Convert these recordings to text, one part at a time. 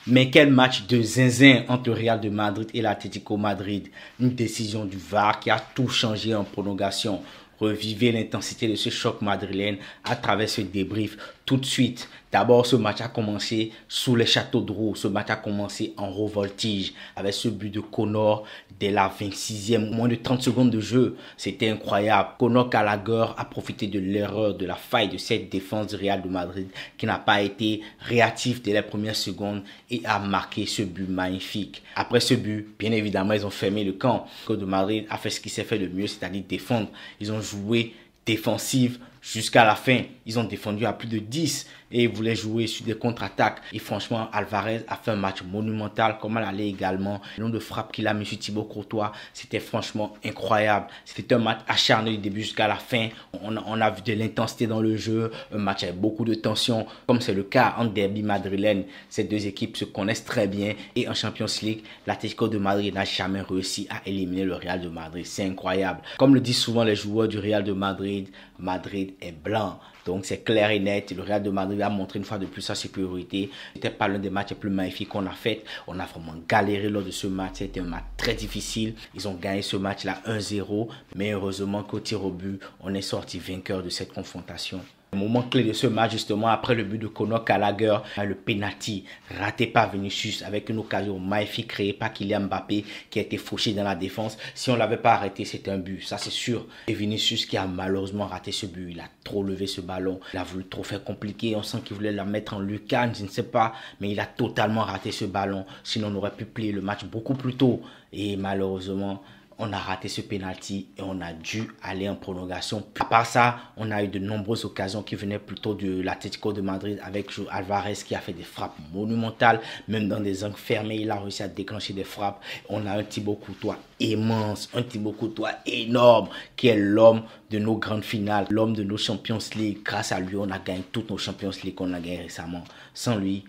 Mais quel match de zinzin entre le Real de Madrid et l'Atlético Madrid. Une décision du VAR qui a tout changé en prolongation. Revivez l'intensité de ce choc madrilène à travers ce débrief tout de suite. D'abord, ce match a commencé sous les châteaux de roue. Ce match a commencé en revoltige avec ce but de Conor dès la 26e, moins de 30 secondes de jeu. C'était incroyable. Conor Gallagher a profité de l'erreur, de la faille de cette défense du Real de Madrid qui n'a pas été réactif dès les premières secondes et a marqué ce but magnifique. Après ce but, bien évidemment, ils ont fermé le camp. Le de Madrid a fait ce qui s'est fait le mieux, c'est-à-dire défendre. Ils ont joué défensive jusqu'à la fin. Ils ont défendu à plus de 10 et ils voulaient jouer sur des contre-attaques. Et franchement, Alvarez a fait un match monumental, comme elle allait également. Le nombre de frappes qu'il a mis sur Thibaut Courtois, c'était franchement incroyable. C'était un match acharné du début jusqu'à la fin. On a vu de l'intensité dans le jeu, un match avec beaucoup de tension, comme c'est le cas en derby madrilène. Ces deux équipes se connaissent très bien et en Champions League, l'Atlético de Madrid n'a jamais réussi à éliminer le Real de Madrid. C'est incroyable. Comme le disent souvent les joueurs du Real de Madrid, Madrid est blanc. Donc c'est clair et net. Le Real de Madrid a montré une fois de plus sa supériorité. C'était pas l'un des matchs les plus magnifiques qu'on a fait. On a vraiment galéré lors de ce match. C'était un match très difficile. Ils ont gagné ce match-là 1-0. Mais heureusement qu'au tir au but, on est sorti vainqueur de cette confrontation. Le moment clé de ce match, justement, après le but de Conor Gallagher, le penalty raté par Vinicius avec une occasion magnifique créée par Kylian Mbappé qui a été fauché dans la défense. Si on ne l'avait pas arrêté, c'était un but, ça c'est sûr. Et Vinicius qui a malheureusement raté ce but, il a trop levé ce ballon, il a voulu trop faire compliqué, on sent qu'il voulait la mettre en lucarne, je ne sais pas, mais il a totalement raté ce ballon. Sinon on aurait pu plier le match beaucoup plus tôt et malheureusement, on a raté ce penalty et on a dû aller en prolongation. À part ça, on a eu de nombreuses occasions qui venaient plutôt de l'Atlético de Madrid avec Alvarez qui a fait des frappes monumentales. Même dans des angles fermés, il a réussi à déclencher des frappes. On a un Thibaut Courtois immense, un Thibaut Courtois énorme qui est l'homme de nos grandes finales, l'homme de nos Champions League. Grâce à lui, on a gagné toutes nos Champions League qu'on a gagné récemment. Sans lui,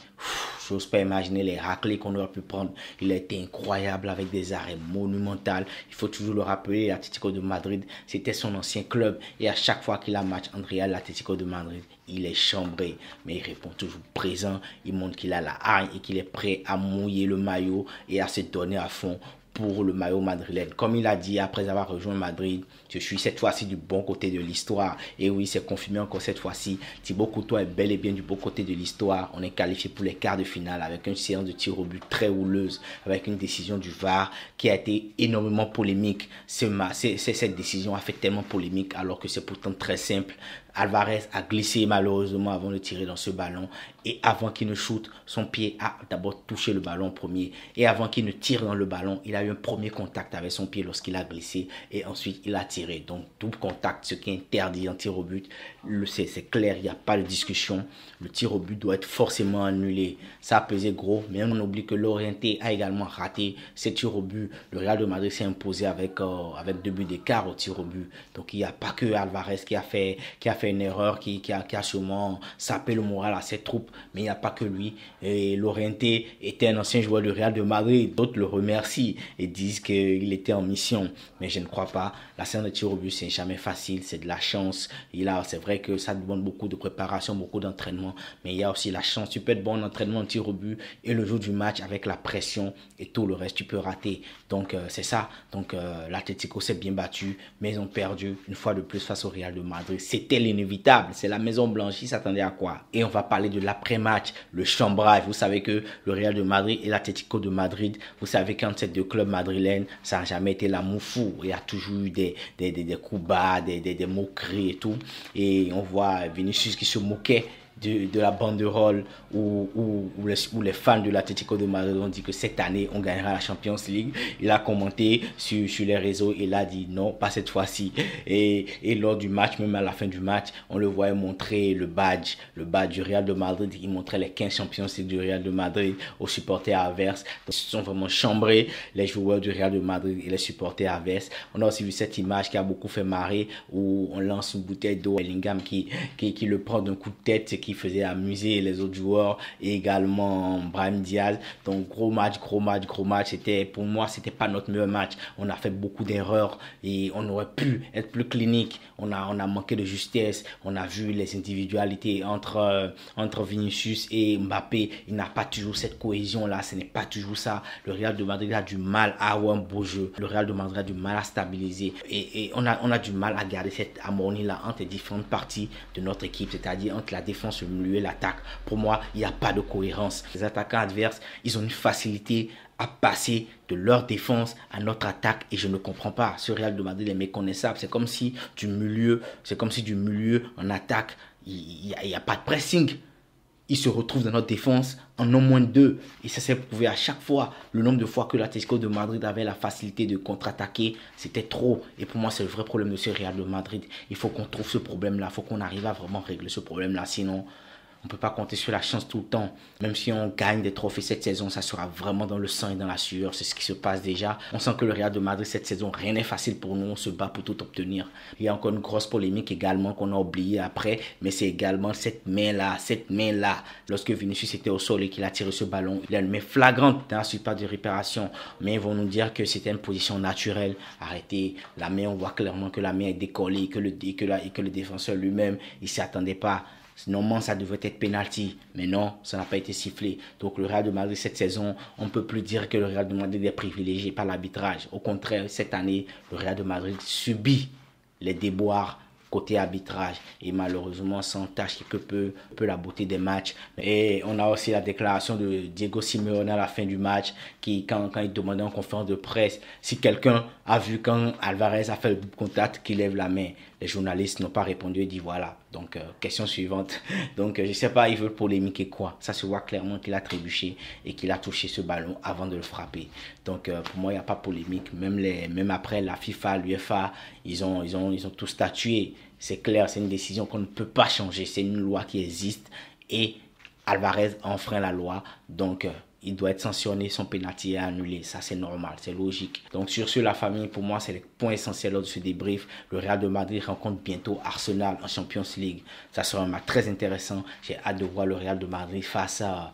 je n'ose pas imaginer les raclés qu'on aurait pu prendre. Il a été incroyable avec des arrêts monumentaux. Il faut toujours le rappeler, l'Atlético de Madrid, c'était son ancien club. Et à chaque fois qu'il a match entre Real et l'Atlético de Madrid, il est chambré. Mais il répond toujours présent. Il montre qu'il a la hargne et qu'il est prêt à mouiller le maillot et à se donner à fond pour le maillot madrilène. Comme il a dit après avoir rejoint Madrid, je suis cette fois-ci du bon côté de l'histoire. Et oui, c'est confirmé encore cette fois-ci. Thibaut Courtois est bel et bien du bon côté de l'histoire. On est qualifié pour les quarts de finale avec une séance de tir au but très houleuse, avec une décision du VAR qui a été énormément polémique. Cette décision a fait tellement polémique alors que c'est pourtant très simple. Alvarez a glissé malheureusement avant de tirer dans ce ballon et avant qu'il ne shoote, son pied a d'abord touché le ballon premier et avant qu'il ne tire dans le ballon, il a eu un premier contact avec son pied lorsqu'il a glissé et ensuite il a tiré. Donc double contact, ce qui est interdit en tir au but, c'est clair, il n'y a pas de discussion. Le tir au but doit être forcément annulé. Ça a pesé gros, mais on oublie que l'Orienté a également raté ses tirs au but. Le Real de Madrid s'est imposé avec 2 buts d'écart au tir au but. Donc il n'y a pas que Alvarez qui a fait une erreur, qui a sûrement sapé le moral à ses troupes, mais il n'y a pas que lui. Et Llorente était un ancien joueur du Real de Madrid, d'autres le remercient et disent qu'il était en mission, mais je ne crois pas. La séance de tir au but, c'est jamais facile, c'est de la chance. C'est vrai que ça demande beaucoup de préparation, beaucoup d'entraînement, mais il y a aussi la chance. Tu peux être bon en entraînement en tir au but et le jour du match, avec la pression et tout le reste, tu peux rater. Donc c'est ça. Donc l'Atlético s'est bien battu, mais ils ont perdu une fois de plus face au Real de Madrid. C'était inévitable, c'est la Maison Blanche, ils s'attendaient à quoi? Et on va parler de l'après-match, le chambrage. Vous savez que le Real de Madrid et l'Atlético de Madrid, vous savez qu'entre ces deux clubs madrilènes, ça n'a jamais été l'amour fou. Il y a toujours eu des coups bas, des moqueries et tout. Et on voit Vinicius qui se moquait de la banderole où les fans de l'Atlético de Madrid ont dit que cette année on gagnera la Champions League. Il a commenté sur les réseaux, il a dit non, pas cette fois-ci. Et lors du match, même à la fin du match, on le voyait montrer le badge du Real de Madrid. Il montrait les 15 Champions League du Real de Madrid aux supporters adverses. Ils se sont vraiment chambrés, les joueurs du Real de Madrid et les supporters adverses. On a aussi vu cette image qui a beaucoup fait marrer où on lance une bouteille d'eau à Bellingham qui le prend d'un coup de tête, qui qui faisait amuser les autres joueurs et également Brahim Diaz. Donc gros match. C'était, pour moi, c'était pas notre meilleur match. On a fait beaucoup d'erreurs et on aurait pu être plus clinique. On a manqué de justesse. On a vu les individualités entre Vinicius et Mbappé. Il n'a pas toujours cette cohésion-là. Ce n'est pas toujours ça. Le Real de Madrid a du mal à avoir un beau jeu. Le Real de Madrid a du mal à stabiliser. Et on a du mal à garder cette harmonie-là entre les différentes parties de notre équipe, c'est-à-dire entre la défense, le milieu et l'attaque. Pour moi, il n'y a pas de cohérence. Les attaquants adverses, ils ont une facilité à passer de leur défense à notre attaque et je ne comprends pas. Ce Real de Madrid est méconnaissable. C'est comme si du milieu en attaque, il n'y a pas de pressing. Ils se retrouvent dans notre défense en non moins de 2. Et ça s'est prouvé à chaque fois. Le nombre de fois que l'Atlético de Madrid avait la facilité de contre-attaquer, c'était trop. Et pour moi, c'est le vrai problème de ce Real de Madrid. Il faut qu'on trouve ce problème-là. Il faut qu'on arrive à vraiment régler ce problème-là. Sinon, on ne peut pas compter sur la chance tout le temps. Même si on gagne des trophées cette saison, ça sera vraiment dans le sang et dans la sueur. C'est ce qui se passe déjà. On sent que le Real de Madrid cette saison, rien n'est facile pour nous. On se bat pour tout obtenir. Il y a encore une grosse polémique également qu'on a oublié après. Mais c'est également cette main-là. Lorsque Vinicius était au sol et qu'il a tiré ce ballon, il a une main flagrante dans la surface de réparation. Mais ils vont nous dire que c'était une position naturelle. Arrêtez. La main, on voit clairement que la main est décollée et que le défenseur lui-même, il ne s'y attendait pas. Normalement, ça devait être penalty, mais non, ça n'a pas été sifflé. Donc le Real de Madrid cette saison, on ne peut plus dire que le Real de Madrid est privilégié par l'arbitrage. Au contraire, cette année, le Real de Madrid subit les déboires côté arbitrage et malheureusement ça entache quelque peu la beauté des matchs. Et on a aussi la déclaration de Diego Simeone à la fin du match quand il demandait en conférence de presse si quelqu'un a vu quand Alvarez a fait le double contact qu'il lève la main. Les journalistes n'ont pas répondu et dit voilà. Donc question suivante. Donc je sais pas, ils veulent polémiquer quoi. Ça se voit clairement qu'il a trébuché et qu'il a touché ce ballon avant de le frapper. Donc pour moi il n'y a pas polémique. Même après la FIFA, l'UEFA, ils ont tout statué. C'est clair, c'est une décision qu'on ne peut pas changer. C'est une loi qui existe et Alvarez enfreint la loi. Donc il doit être sanctionné, son pénalty est annulé. Ça, c'est normal, c'est logique. Donc, sur ce, la famille, pour moi, c'est le point essentiel lors de ce débrief. Le Real de Madrid rencontre bientôt Arsenal en Champions League. Ça sera un match très intéressant. J'ai hâte de voir le Real de Madrid face à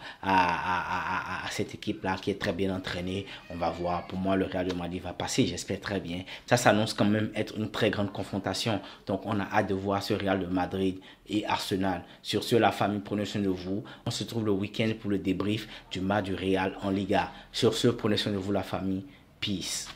cette équipe-là qui est très bien entraînée. On va voir. Pour moi, le Real de Madrid va passer, j'espère très bien. Ça s'annonce quand même être une très grande confrontation. Donc, on a hâte de voir ce Real de Madrid et Arsenal. Sur ce, la famille, prenez soin de vous. On se retrouve le week-end pour le débrief du match du Real en Liga. Sur ce, prenez soin de vous la famille. Peace.